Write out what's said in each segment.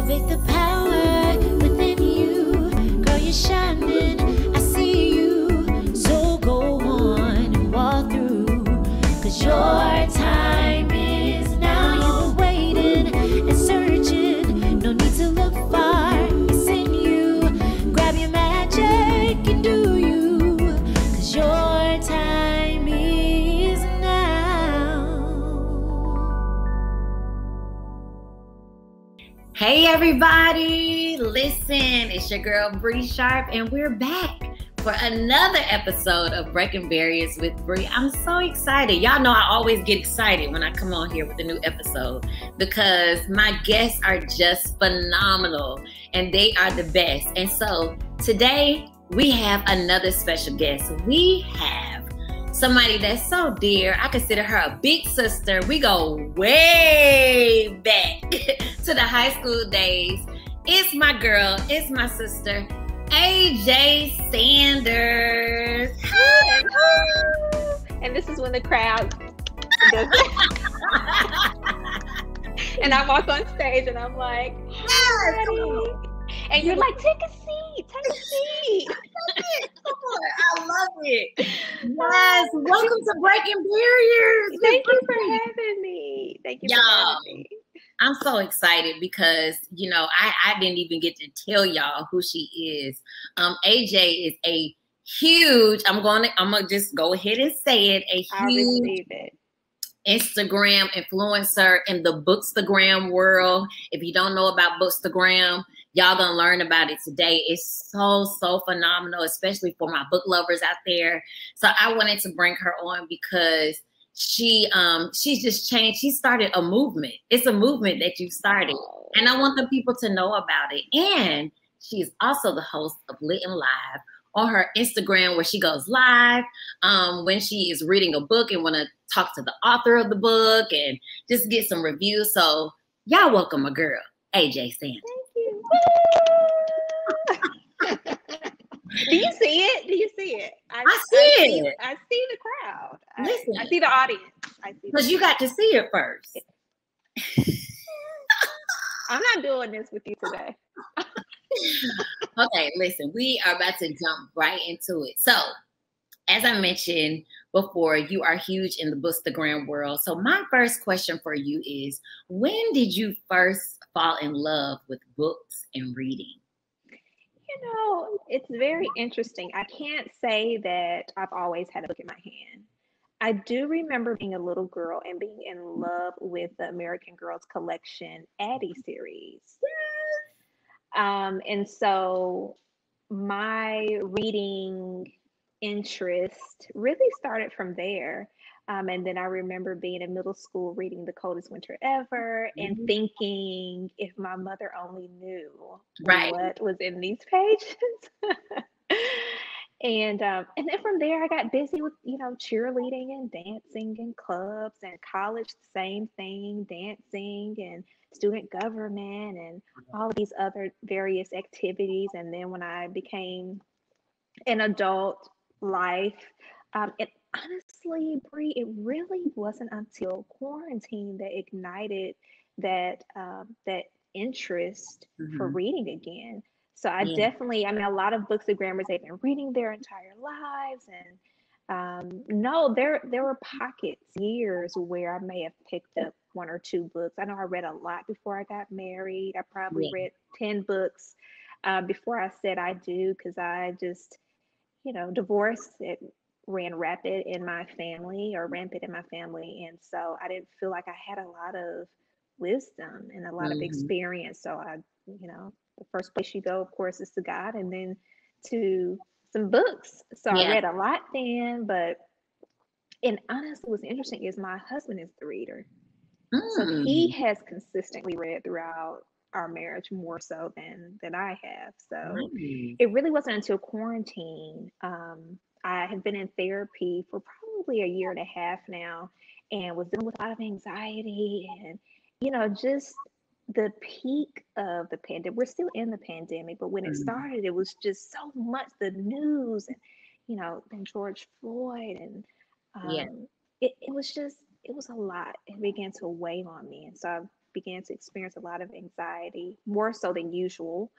Activate the power within you. Girl, you're shining. I see you. So go on and walk through. Cause your time is now. You've been waiting and searching. No need to look far. It's in you. Grab your magic and do you. Cause your time is now. Hey everybody, listen, it's your girl Bree Sharpe and we're back for another episode of Breaking Barriers with Bree. I'm so excited. Y'all know I always get excited when I come on here with a new episode because my guests are just phenomenal and they are the best. And so today we have another special guest. We have somebody that's so dear. I consider her a big sister. We go way back to the high school days. It's my girl. It's my sister, Ajs Sanders. And this is when the crowd does and I walk on stage and I'm like, "Hi." And you're like, take a seat. I love it. Yes, welcome to Breaking Barriers. Thank you for having me. Thank you for having me. I'm so excited because, you know, I didn't even get to tell y'all who she is. Ajs is a huge, I'm gonna just go ahead and say it, a huge Instagram influencer in the Bookstagram world. If you don't know about Bookstagram, y'all gonna learn about it today. It's so phenomenal, especially for my book lovers out there. So I wanted to bring her on because she's just changed. She started a movement. It's a movement that you started. And I want the people to know about it. And she's also the host of Lit and Live on her Instagram, where she goes live when she is reading a book and want to talk to the author of the book and just get some reviews. So y'all welcome my girl, Ajs Sanders. Thank you. Do you see it? I see it. I see the crowd. Listen, I see the audience. Because you got to see it first. I'm not doing this with you today. Okay, listen, we are about to jump right into it. So, as I mentioned before, you are huge in the Bookstagram world. So my first question for you is, when did you first fall in love with books and reading? You know, it's very interesting. I can't say that I've always had a book in my hand. I do remember being a little girl and being in love with the American Girls Collection Addie series. And so my reading interest really started from there. And then I remember being in middle school reading The Coldest Winter Ever and thinking, if my mother only knew what was in these pages. And then from there, I got busy with, you know, cheerleading and dancing and clubs, and college, the same thing, dancing and student government and all of these other various activities. And then when I became an adult life, it honestly, Bree, it really wasn't until quarantine that ignited that that interest for reading again. So I definitely, I mean, a lot of Bookstagrammers, they've been reading their entire lives, and no, there were pockets, years where I may have picked up one or two books. I know I read a lot before I got married. I probably read 10 books before I said I do, because I just, you know, divorce, it ran rampant in my family, and so I didn't feel like I had a lot of wisdom and a lot of experience. So I, you know, the first place you go, of course, is to God, and then to some books. So I read a lot then, and honestly, what's interesting is my husband is the reader. So he has consistently read throughout our marriage more so than I have. So it really wasn't until quarantine. I have been in therapy for probably a year and a half now, and was dealing with a lot of anxiety and, you know, just the peak of the pandemic. We're still in the pandemic, but when it started, it was just so much, the news, and, you know, then George Floyd, and it was a lot. It began to weigh on me. And so I've began to experience a lot of anxiety, more so than usual.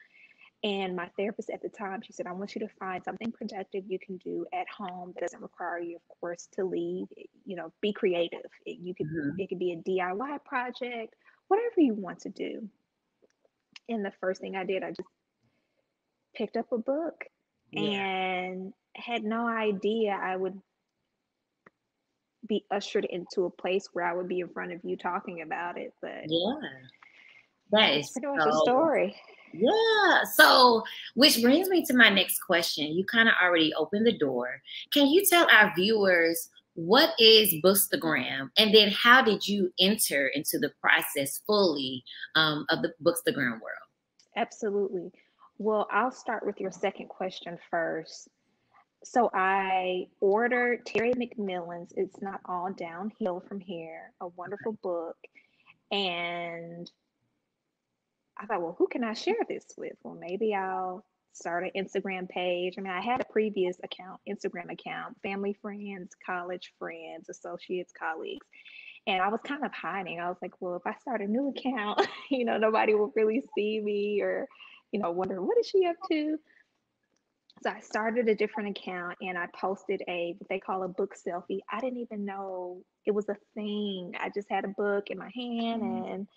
And my therapist at the time, she said, I want you to find something productive you can do at home that doesn't require you, of course, to leave. Be creative. It could be a DIY project, whatever you want to do. And the first thing I did, I just picked up a book and had no idea I would be ushered into a place where I would be in front of you talking about it. But that is pretty much a story. Yeah. So, which brings me to my next question. You kind of already opened the door. Can you tell our viewers what is Bookstagram, and then how did you enter into the process fully of the Bookstagram world? Absolutely. Well, I'll start with your second question first. So I ordered Terry McMillan's It's Not All Downhill from Here, a wonderful book. And I thought, well, who can I share this with? Well, maybe I'll start an Instagram page. I mean, I had a previous Instagram account, family, friends, college friends, associates, colleagues. And I was kind of hiding. I was like, well, if I start a new account, nobody will really see me or, wonder, what is she up to? So I started a different account and I posted what they call a book selfie. I didn't even know it was a thing. I just had a book in my hand and,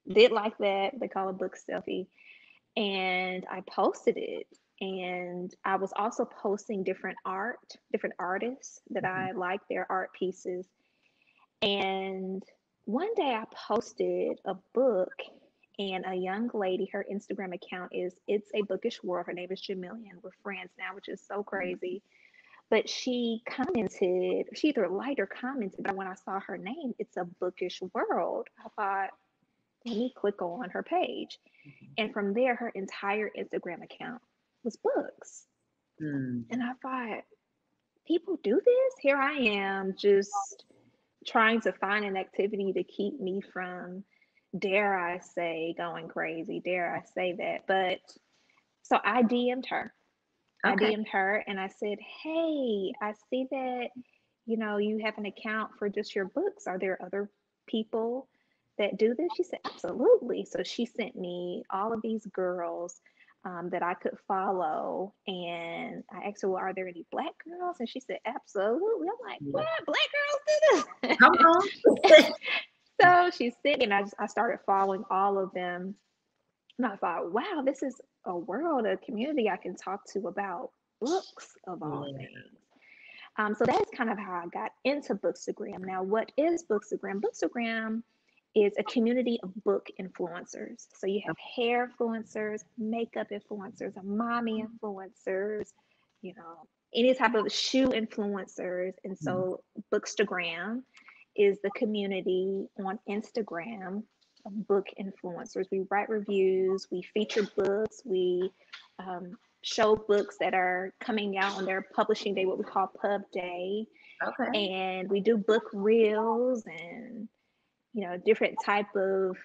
did like that. They call a book selfie. And I posted it. And I was also posting different artists that I like their art pieces. And one day I posted a book and a young lady, her Instagram account is It's a Bookish World. Her name is Jamillian. We're friends now, which is so crazy. But she either liked or commented, but when I saw her name, It's a Bookish World, I thought, let me click on her page. And from there, her entire Instagram account was books. And I thought, people do this? Here I am just trying to find an activity to keep me from, dare I say, going crazy, dare I say that. But so I DM'd her. I DM'd her and I said, hey, I see that, you have an account for just your books. Are there other people that do this? She said, absolutely. So she sent me all of these girls that I could follow. And I asked her, well, are there any Black girls? And she said, absolutely. I'm like, what? Black girls do this? Come on. So she sent me, and I started following all of them. And I thought, wow, this is a world, a community I can talk to about books of all things. So that's kind of how I got into Bookstagram. Now, what is Bookstagram? Bookstagram is a community of book influencers. So you have hair influencers, makeup influencers, mommy influencers, any type of shoe influencers. And so Bookstagram is the community on Instagram of book influencers. We write reviews, we feature books, we show books that are coming out on their publishing day, what we call Pub Day. And we do book reels and different type of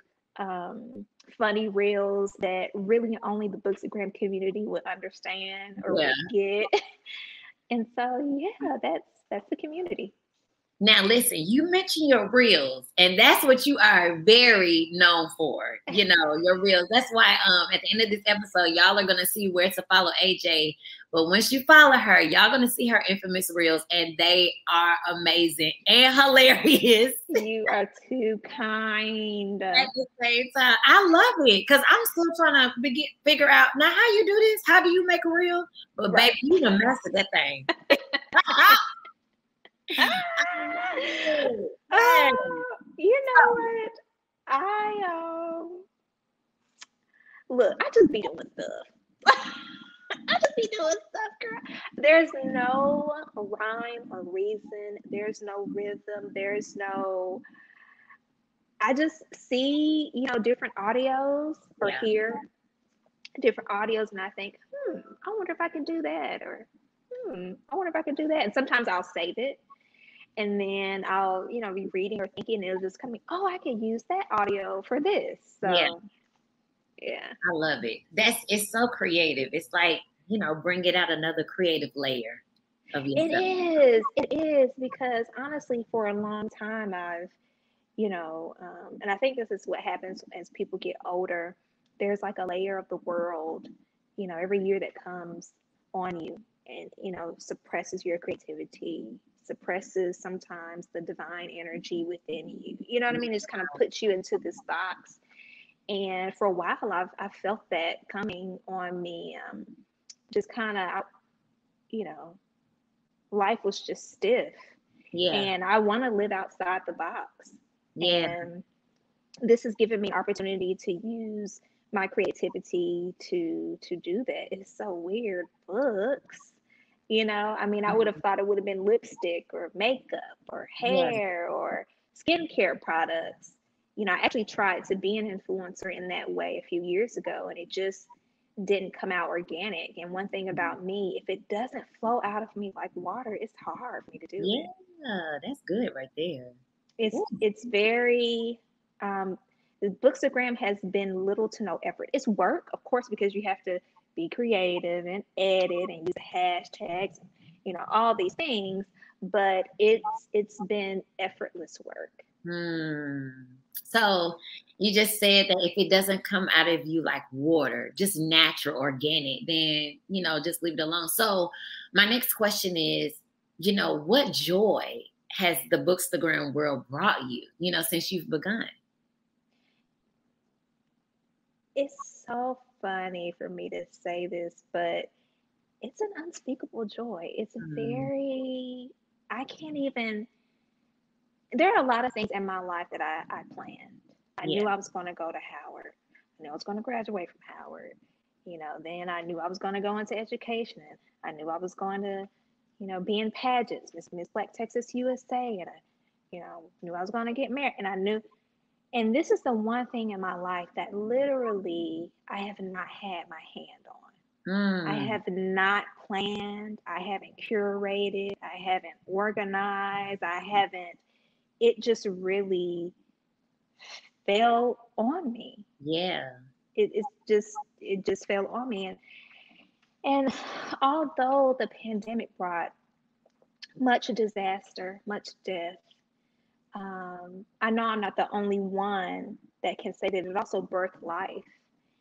funny reels that really only the Bookstagram community would understand or would get. And so that's the community. Now, listen, you mentioned your reels, and that's what you are very known for, your reels. That's why at the end of this episode, y'all are going to see where to follow AJ. But once you follow her, y'all going to see her infamous reels, and they are amazing and hilarious. You are too kind. At the same time, I love it because I'm still trying to figure out, now, how you do this? How do you make a reel? But, baby, you done mastered that thing. You know what? I just be doing stuff. I just be doing stuff, girl. There's no rhyme or reason. There's no rhythm. I just see, different audios or hear different audios, and I think, I wonder if I can do that, or I wonder if I could do that. And sometimes I'll save it. And then I'll, be reading or thinking, and it'll just come in, oh, I can use that audio for this. So, yeah. I love it. It's so creative. It's like, bring it out another creative layer of yourself. It is, because honestly, for a long time, I've, And I think this is what happens as people get older. There's like a layer of the world, every year that comes on you and, suppresses your creativity, suppresses sometimes the divine energy within you. You know what I mean? It just kind of puts you into this box. And for a while, I've felt that coming on me. Just kind of, life was just stiff. Yeah. And I want to live outside the box. Yeah. And this has given me opportunity to use my creativity to do that. It's so weird. Books, I would have thought it would have been lipstick or makeup or hair or skincare products. I actually tried to be an influencer in that way a few years ago, and it just didn't come out organic. And one thing about me, if it doesn't flow out of me like water, it's hard for me to do it. Yeah, that's good right there. It's very the Bookstagram has been little to no effort. It's work, of course, because you have to be creative and edit and use hashtags, all these things, but it's been effortless work. So you just said that if it doesn't come out of you like water, just natural, organic, then, just leave it alone. So my next question is, what joy has the Bookstagram world brought you, since you've begun? It's so funny for me to say this, but it's an unspeakable joy. It's I can't even, there are a lot of things in my life that I planned. I knew I was going to go to Howard. I knew I was going to graduate from Howard. Then I knew I was going to go into education. I knew I was going to, be in pageants, Miss Black Texas USA. And I, knew I was going to get married. And I knew, and this is the one thing in my life that literally I have not had my hand on. I have not planned. I haven't curated. I haven't organized. It just really fell on me. Yeah. It just fell on me. And although the pandemic brought much disaster, much death, I know I'm not the only one that can say that it also birthed life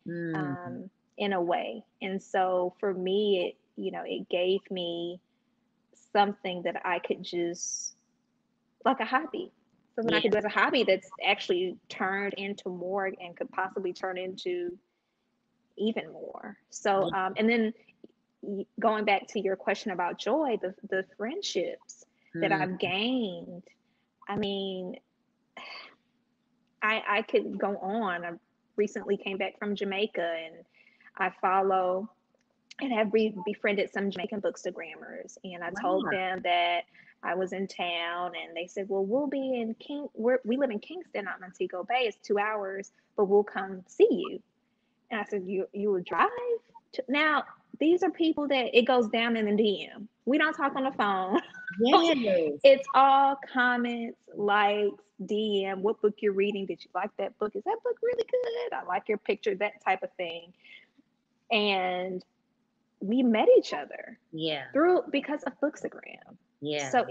in a way. And so for me, it gave me something that I could just, like a hobby, something I could do as a hobby that's actually turned into more and could possibly turn into even more. So, and then going back to your question about joy, the friendships that I've gained, I mean, I could go on. I recently came back from Jamaica, and I follow and have befriended some Jamaican Bookstagrammers. And I told them that I was in town, and they said, well, we'll be in we live in Kingston on Montego Bay. It's 2 hours, but we'll come see you. And I said, you will drive? Now, these are people that it goes down in the DM. We don't talk on the phone. Yes. It's all comments, likes, DM, what book you're reading. Did you like that book? Is that book really good? I like your picture, that type of thing. And we met each other because of Bookstagram. Yeah. So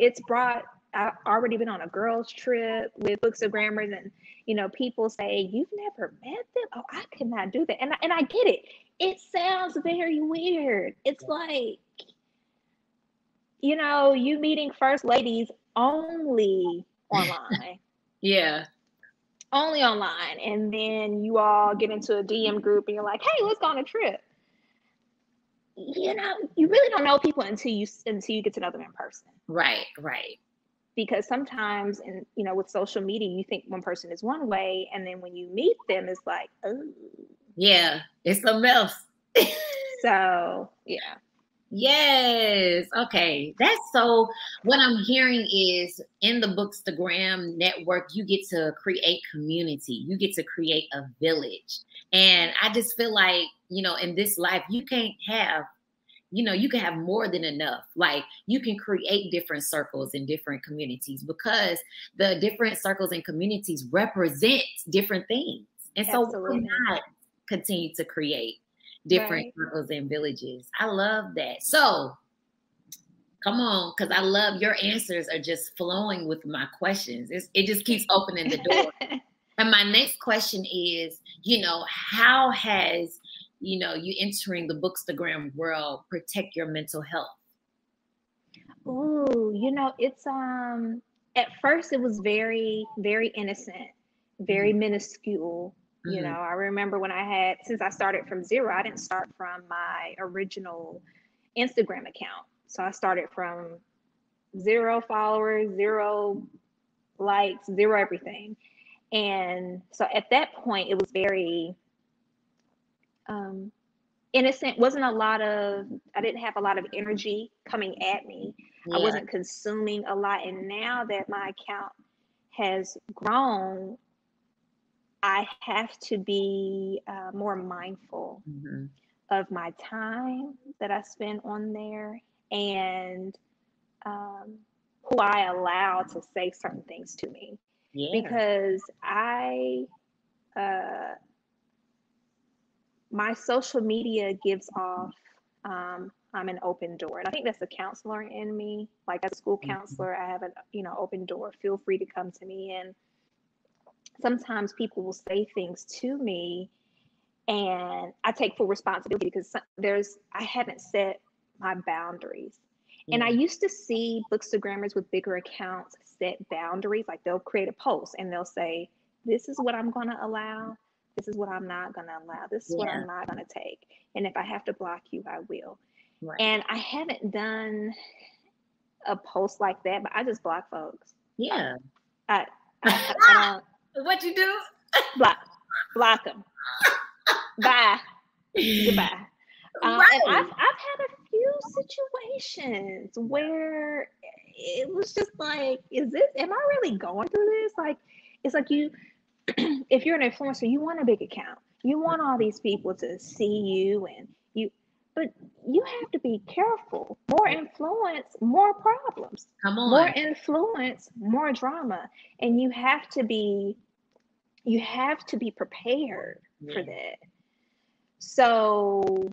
I've already been on a girls trip with Bookstagrammers, and people say, you've never met them? Oh, I could not do that. And I get it. It sounds very weird. It's like, you meeting first ladies only online. Only online. And then you all get into a DM group and you're like, hey, let's go on a trip. You really don't know people until you get to know them in person. Right. Because sometimes, with social media, you think one person is one way, and then when you meet them, it's like, oh. Yeah, it's something else. So, yeah. Yes. Okay. That's so, what I'm hearing is in the Bookstagram network, you get to create community. You get to create a village. And I just feel like, in this life, you can't have, you can have more than enough. Like, you can create different circles and different communities, because the different circles and communities represent different things. And so why not continue to create different circles and villages? I love that. So Come on, because I love your answers are just flowing with my questions. It just keeps opening the door. And my next question is, how has, you entering the Bookstagram world protect your mental health? Ooh, it's at first it was very, very innocent, very minuscule. I remember since I started from zero, I didn't start from my original Instagram account. So I started from 0 followers, 0 likes, 0 everything. And so at that point, it was very innocent. I didn't have a lot of energy coming at me. Yeah. I wasn't consuming a lot. And now that my account has grown, I have to be more mindful of my time that I spend on there and who I allow to say certain things to me. Yeah. Because my social media gives off, I'm an open door. And I think that's a counselor in me. Like as a school counselor, I have an, open door. Feel free to come to me. And sometimes people will say things to me and I take full responsibility because I haven't set my boundaries. Yeah. And I used to see Bookstagrammers with bigger accounts set boundaries. Like they'll create a post and they'll say, this is what I'm going to allow. This is what I'm not going to allow. This is what I'm not going to take. And if I have to block you, I will. Right. And I haven't done a post like that, but I just block folks. Yeah. I don't. What you do? Block them. Bye. Goodbye. Right. And I've had a few situations where it was just like, am I really going through this? Like, it's like if you're an influencer, you want a big account. You want all these people to see you but you have to be careful. More influence, more problems. Come on. More influence, more drama. And you have to be prepared for that. So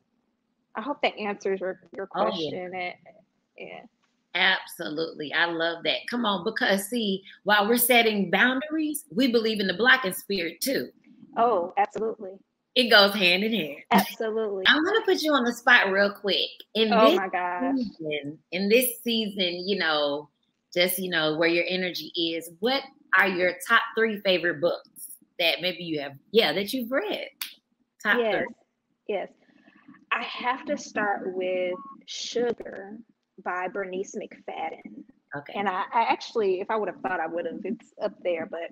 I hope that answers your question. Oh, yeah. Absolutely. I love that. Come on, because see, while we're setting boundaries, we believe in the blocking spirit too. Oh, absolutely. It goes hand in hand. Absolutely. I'm going to put you on the spot real quick. My gosh. In this season, just, where your energy is, what are your top 3 favorite books that maybe you have, that you've read? Top 3. Yes. I have to start with Sugar by Bernice McFadden. Okay. And I actually, if I would have thought, I would have. It's up there, but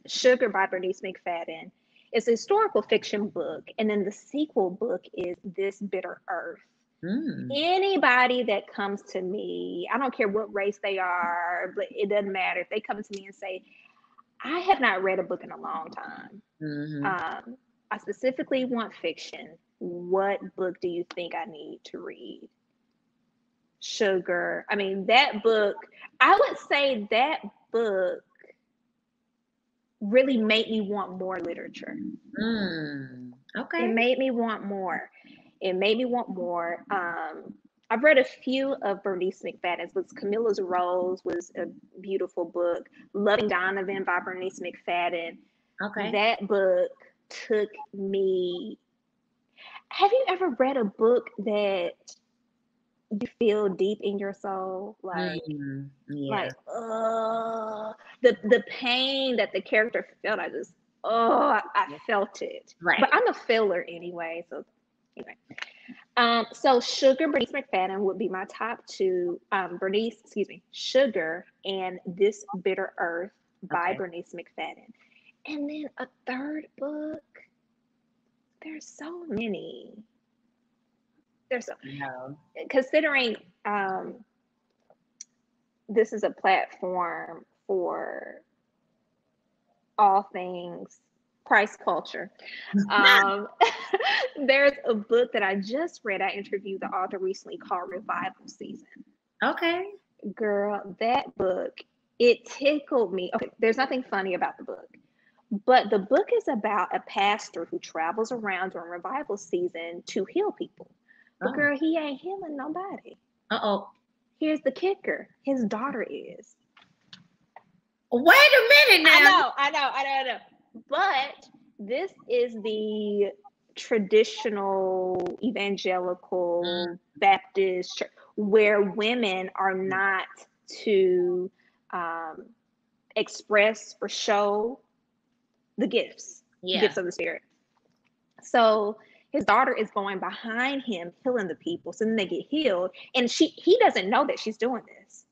Sugar by Bernice McFadden. It's a historical fiction book. And then the sequel book is This Bitter Earth. Anybody that comes to me, I don't care what race they are, but it doesn't matter. If they come to me and say, I have not read a book in a long time. I specifically want fiction. What book do you think I need to read? Sugar. I mean, that book, I would say that book really made me want more literature. Okay. It made me want more. I've read a few of Bernice McFadden's books. Camilla's Rose was a beautiful book. Loving Donovan by Bernice McFadden. Okay. That book took me. Have you ever read a book that you feel deep in your soul? Like, the pain that the character felt, I felt it. Right. But I'm a feeler anyway. So anyway. So Sugar, Bernice McFadden would be my top 2. Sugar and This Bitter Earth by Bernice McFadden. And then a third book. There's so many. Considering this is a platform for all things price culture. There's a book that I just read. I interviewed the author recently called Revival Season. Okay. Girl, that book, it tickled me. Okay, there's nothing funny about the book. But the book is about a pastor who travels around during revival season to heal people. But girl, he ain't healing nobody. Here's the kicker. His daughter is. Wait a minute now. I know. But this is the traditional evangelical Baptist church where women are not to express or show the gifts of the Spirit. So his daughter is going behind him, healing the people, so then they get healed. And he doesn't know that she's doing this.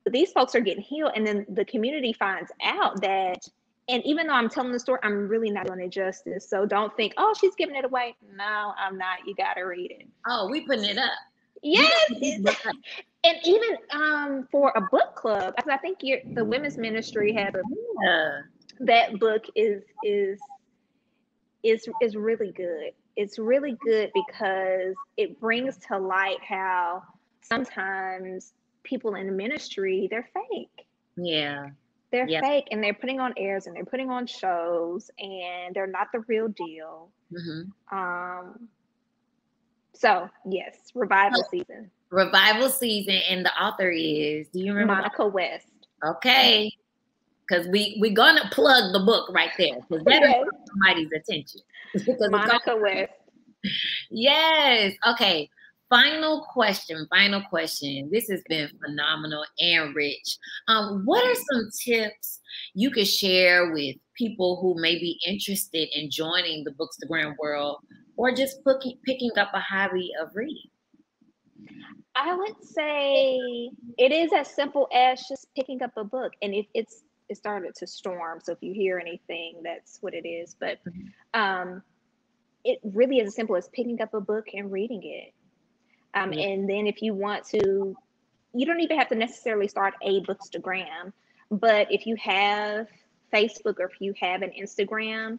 But these folks are getting healed, and then the community finds out that, and even though I'm telling the story, I'm really not doing it justice. So don't think, oh, she's giving it away. No, I'm not. You got to read it. Oh, we putting it up. Yes. And even for a book club, I think the women's ministry has that book is really good. It's really good because it brings to light how sometimes people in ministry, they're fake. Yeah. They're fake, and they're putting on airs and they're putting on shows, and they're not the real deal. So yes, revival season. Revival season, and the author is, do you remember? Monica West. Okay. Because we're gonna plug the book right there, because that is somebody's attention. Monica West. Yes. Okay. Final question. This has been phenomenal and rich. What are some tips you could share with people who may be interested in joining the Bookstagram world, or just picking up a hobby of reading? I would say it is as simple as just picking up a book, and it started to storm. So if you hear anything, that's what it is. But it really is as simple as picking up a book and reading it. And then if you want to, you don't even have to necessarily start a Bookstagram, but if you have Facebook or if you have an Instagram,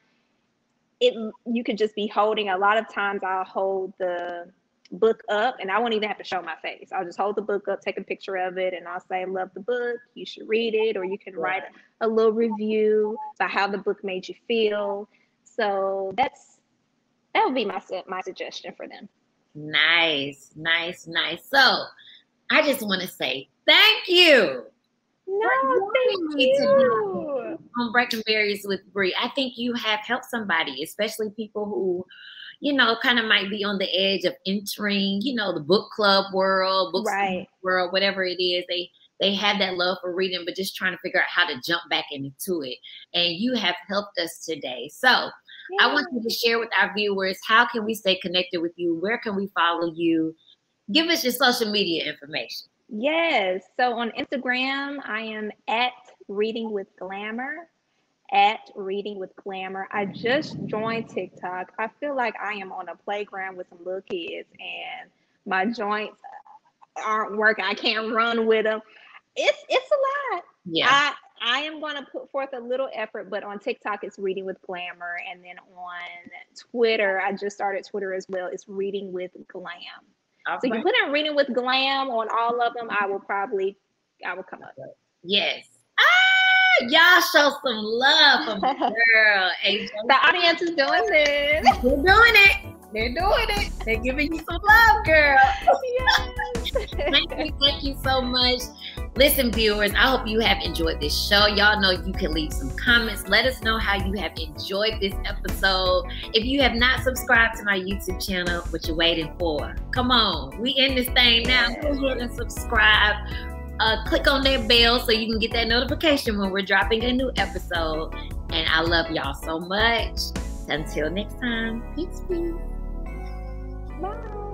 you could just be holding. A lot of times I'll hold the book up and I won't even have to show my face. I'll just hold the book up, take a picture of it, and I'll say, love the book, you should read it, or you can write a little review about how the book made you feel. So that would be my suggestion for them. Nice. So I just want to say thank you. No, thank you. On Breaking Barriers with Bree. I think you have helped somebody, especially people who, kind of might be on the edge of entering, the book club world, world, whatever it is. They have that love for reading, but just trying to figure out how to jump back into it. And you have helped us today. So I want you to share with our viewers, how can we stay connected with you? Where can we follow you? Give us your social media information. Yes. So on Instagram, I am at Reading with Glamour. I just joined TikTok. I feel like I am on a playground with some little kids, and my joints aren't working. I can't run with them. It's a lot. Yeah. I am going to put forth a little effort, but on TikTok, it's Reading with Glamour. And then on Twitter, I just started Twitter as well. It's Reading with Glam. So you can put in Reading with Glam on all of them. I will come up. Yes. Y'all show some love for my girl, AJ. The audience is doing this. They're doing it. They're giving you some love, girl. Yes. Thank you so much. Listen, viewers, I hope you have enjoyed this show. Y'all know you can leave some comments. Let us know how you have enjoyed this episode. If you have not subscribed to my YouTube channel, what you waiting for? Come on. We in this thing now. Go ahead and subscribe. Click on that bell so you can get that notification when we're dropping a new episode. And I love y'all so much. Until next time, peace. Bye.